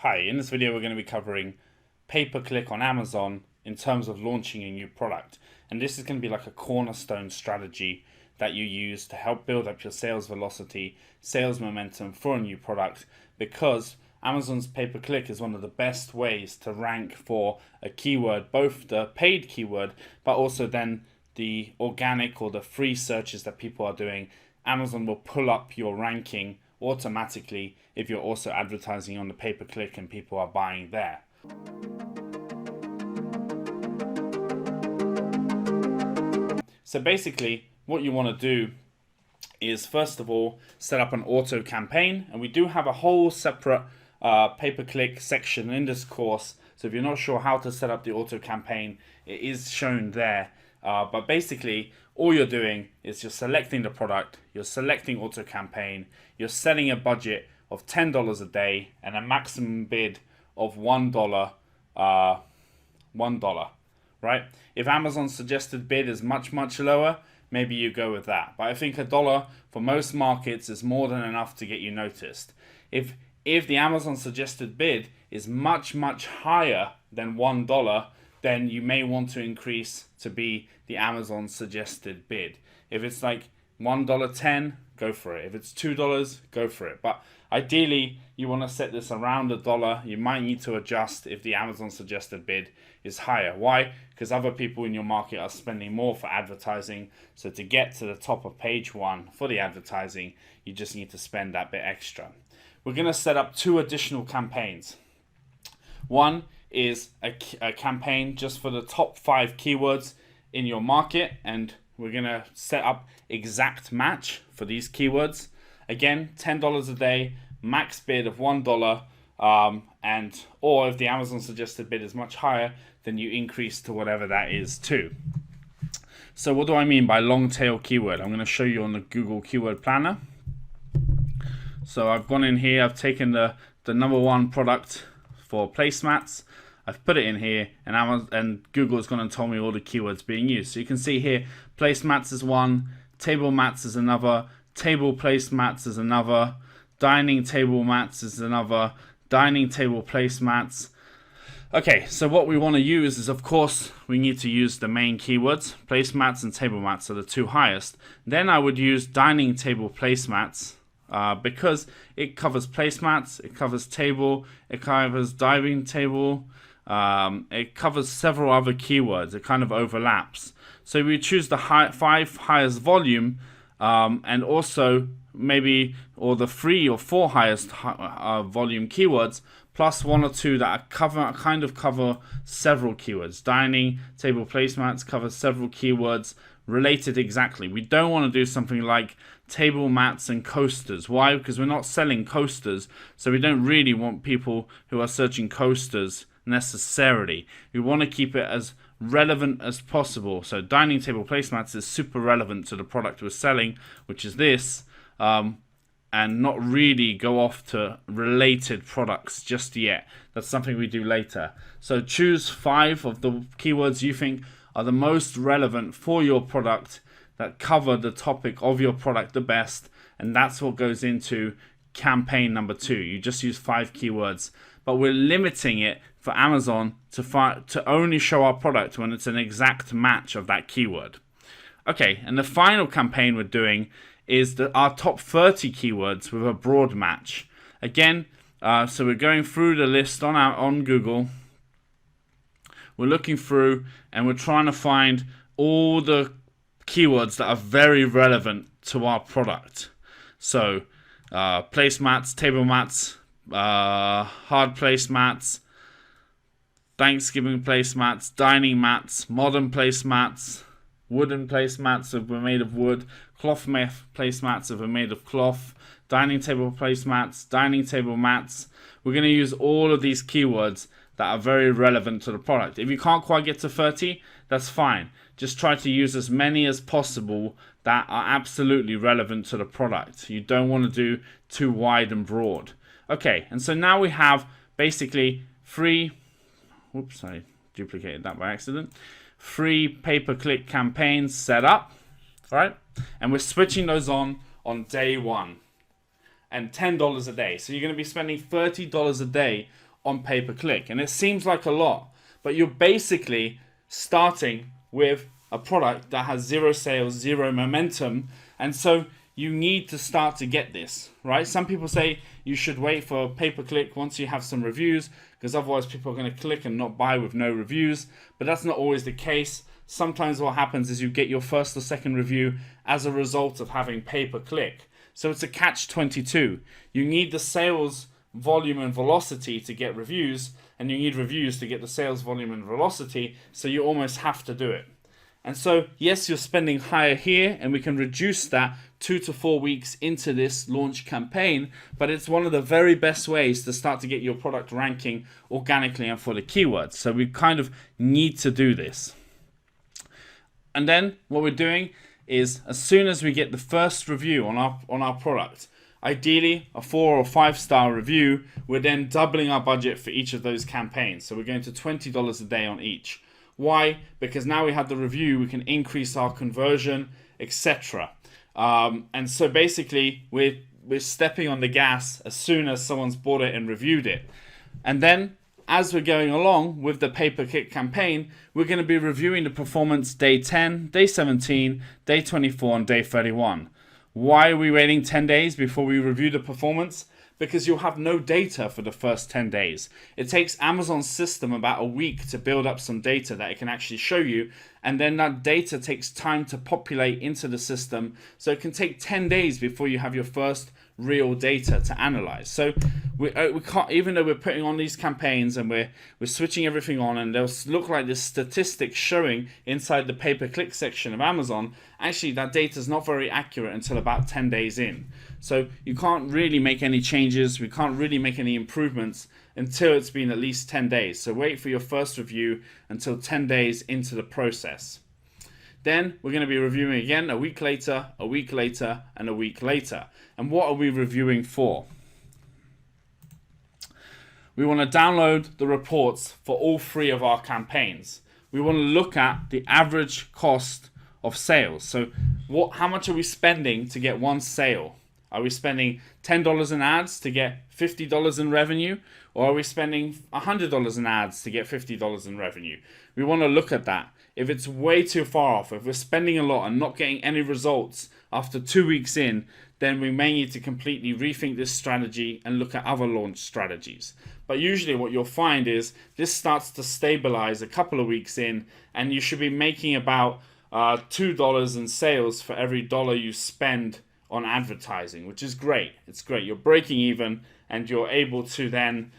Hi, in this video we're going to be covering pay-per-click on Amazon in terms of launching a new product. And this is going to be like a cornerstone strategy that you use to help build up your sales velocity, sales momentum for a new product, because Amazon's pay-per-click is one of the best ways to rank for a keyword, both the paid keyword, but also then the organic or the free searches that people are doing. Amazon will pull up your ranking automatically if you're also advertising on the pay-per-click and people are buying there. So basically what you want to do is first of all set up an auto campaign, and we do have a whole separate pay-per-click section in this course, so if you're not sure how to set up the auto campaign, it is shown there. But basically all you're doing is you're selecting the product, you're selecting auto campaign, you're setting a budget of $10 a day and a maximum bid of $1, right? If Amazon's suggested bid is much lower, maybe you go with that. But I think $1 for most markets is more than enough to get you noticed. If the Amazon suggested bid is much higher than $1, then you may want to increase to be the Amazon suggested bid. If it's like $1.10, go for it. If it's $2, go for it. But ideally, you want to set this around $1. You might need to adjust if the Amazon suggested bid is higher. Why? Because other people in your market are spending more for advertising. So to get to the top of page one for the advertising, you just need to spend that bit extra. We're going to set up two additional campaigns. One is a campaign just for the top 5 keywords in your market, and we're going to set up exact match for these keywords. Again, $10 a day, max bid of $1, or if the Amazon suggested bid is much higher, then you increase to whatever that is too. So what do I mean by long tail keyword? I'm going to show you on the Google Keyword Planner. So I've gone in here, I've taken the number 1 product for placemats, I've put it in here, and Google's gone and told me all the keywords being used. So you can see here, placemats is one, table mats is another, table placemats is another, dining table mats is another, dining table placemats. Okay, so what we want to use is, of course, we need to use the main keywords. Placemats and table mats are the 2 highest. Then I would use dining table placemats, because it covers placemats, it covers table, it covers dining table, it covers several other keywords. It kind of overlaps. So we choose the 5 highest volume, and also maybe the 3 or 4 highest volume keywords, plus 1 or 2 that kind of cover several keywords. Dining table placemats cover several keywords related exactly. We don't want to do something like table mats and coasters. Why? Because we're not selling coasters, so we don't really want people who are searching coasters necessarily. We want to keep it as relevant as possible. So dining table placemats is super relevant to the product we're selling, which is this, and not really go off to related products just yet. That's something we do later. So choose 5 of the keywords you think are the most relevant for your product, that cover the topic of your product the best, and that's what goes into campaign number 2. You just use 5 keywords, but we're limiting it for Amazon to only show our product when it's an exact match of that keyword. Okay, and the final campaign we're doing is our top 30 keywords with a broad match. Again, so we're going through the list on Google. We're looking through and we're trying to find all the keywords that are very relevant to our product. So placemats, table mats, hard placemats, Thanksgiving placemats, dining mats, modern placemats, wooden placemats if we're made of wood, cloth placemats if we're made of cloth, dining table placemats, dining table mats. We're going to use all of these keywords that are very relevant to the product. If you can't quite get to 30, that's fine. Just try to use as many as possible that are absolutely relevant to the product. You don't want to do too wide and broad. Okay, and so now we have basically 3, whoops, I duplicated that by accident, 3 pay-per-click campaigns set up, right? And we're switching those on day 1. And $10 a day. So you're going to be spending $30 a day on pay-per-click. And it seems like a lot, but you're basically starting with a product that has zero sales, zero momentum. And so you need to start to get this, right? Some people say you should wait for pay-per-click once you have some reviews, because otherwise people are going to click and not buy with no reviews. But that's not always the case. Sometimes what happens is you get your first or second review as a result of having pay-per-click. So it's a catch-22. You need the sales volume and velocity to get reviews, and you need reviews to get the sales volume and velocity, so you almost have to do it. And so, yes, you're spending higher here, and we can reduce that 2 to 4 weeks into this launch campaign, but it's one of the very best ways to start to get your product ranking organically and for the keywords. So we kind of need to do this. And then what we're doing is, as soon as we get the first review on our product, ideally a 4 or 5 star review, we're then doubling our budget for each of those campaigns. So we're going to $20 a day on each. Why? Because now we have the review, we can increase our conversion, etc. And so basically we're stepping on the gas as soon as someone's bought it and reviewed it. And then as we're going along with the pay-per-click campaign, we're going to be reviewing the performance day 10, day 17, day 24, and day 31. Why are we waiting 10 days before we review the performance? Because you'll have no data for the first 10 days. It takes Amazon's system about a week to build up some data that it can actually show you, and then that data takes time to populate into the system, so it can take 10 days before you have your first real data to analyze. So we can't, even though we're putting on these campaigns and we're switching everything on, and they'll look like this statistic showing inside the pay-per-click section of Amazon, actually that data is not very accurate until about 10 days in. So you can't really make any changes, we can't really make any improvements until it's been at least 10 days. So wait for your first review until 10 days into the process. Then we're going to be reviewing again a week later, a week later, and a week later. And what are we reviewing for? We want to download the reports for all 3 of our campaigns. We want to look at the average cost of sales. So how much are we spending to get one sale? Are we spending $10 in ads to get $50 in revenue? Or are we spending $100 in ads to get $50 in revenue? We want to look at that. If it's way too far off, if we're spending a lot and not getting any results after 2 weeks in, then we may need to completely rethink this strategy and look at other launch strategies. But usually what you'll find is this starts to stabilize a couple of weeks in, and you should be making about $2 in sales for every dollar you spend on advertising, which is great. It's great. You're breaking even, and you're able to then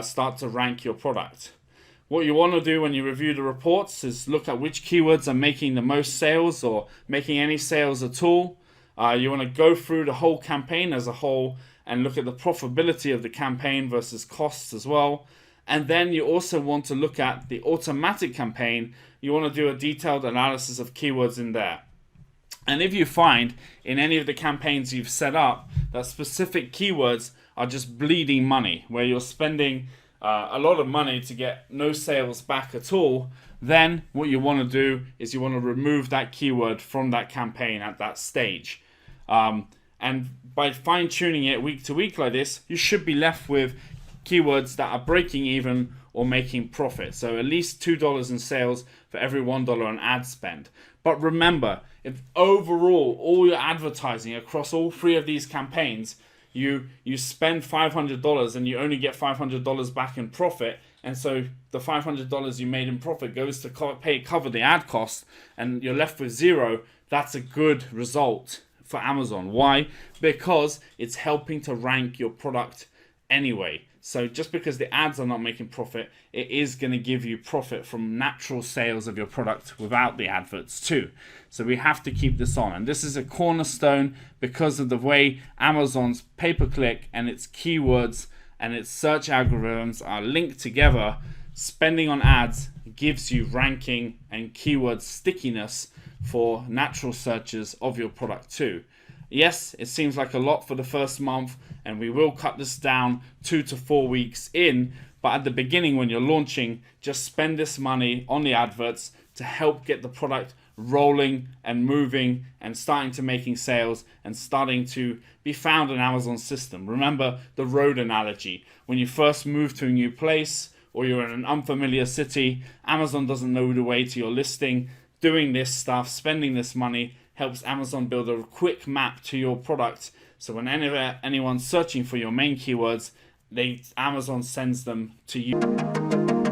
start to rank your product. What you want to do when you review the reports is look at which keywords are making the most sales or making any sales at all. You want to go through the whole campaign as a whole and look at the profitability of the campaign versus costs as well. And then you also want to look at the automatic campaign. You want to do a detailed analysis of keywords in there. And if you find in any of the campaigns you've set up that specific keywords are just bleeding money, where you're spending a lot of money to get no sales back at all, then what you want to do is you want to remove that keyword from that campaign at that stage. And by fine-tuning it week to week like this, you should be left with keywords that are breaking even or making profit. So at least $2 in sales for every $1 on ad spend. But remember, if overall all your advertising across all 3 of these campaigns, you spend $500 and you only get $500 back in profit, and so the $500 you made in profit goes to cover the ad cost, and you're left with $0, that's a good result for Amazon. Why? Because it's helping to rank your product anyway. So just because the ads are not making profit, it is going to give you profit from natural sales of your product without the adverts too. So we have to keep this on. And this is a cornerstone because of the way Amazon's pay-per-click and its keywords and its search algorithms are linked together. Spending on ads gives you ranking and keyword stickiness for natural searches of your product too. Yes, it seems like a lot for the first month, and we will cut this down 2 to 4 weeks in, but at the beginning when you're launching, just spend this money on the adverts to help get the product rolling and moving and starting to making sales and starting to be found in Amazon's system. Remember the road analogy. When you first move to a new place or you're in an unfamiliar city, Amazon doesn't know the way to your listing. Doing this stuff, spending this money, helps Amazon build a quick map to your product. So when anyone's searching for your main keywords, Amazon sends them to you.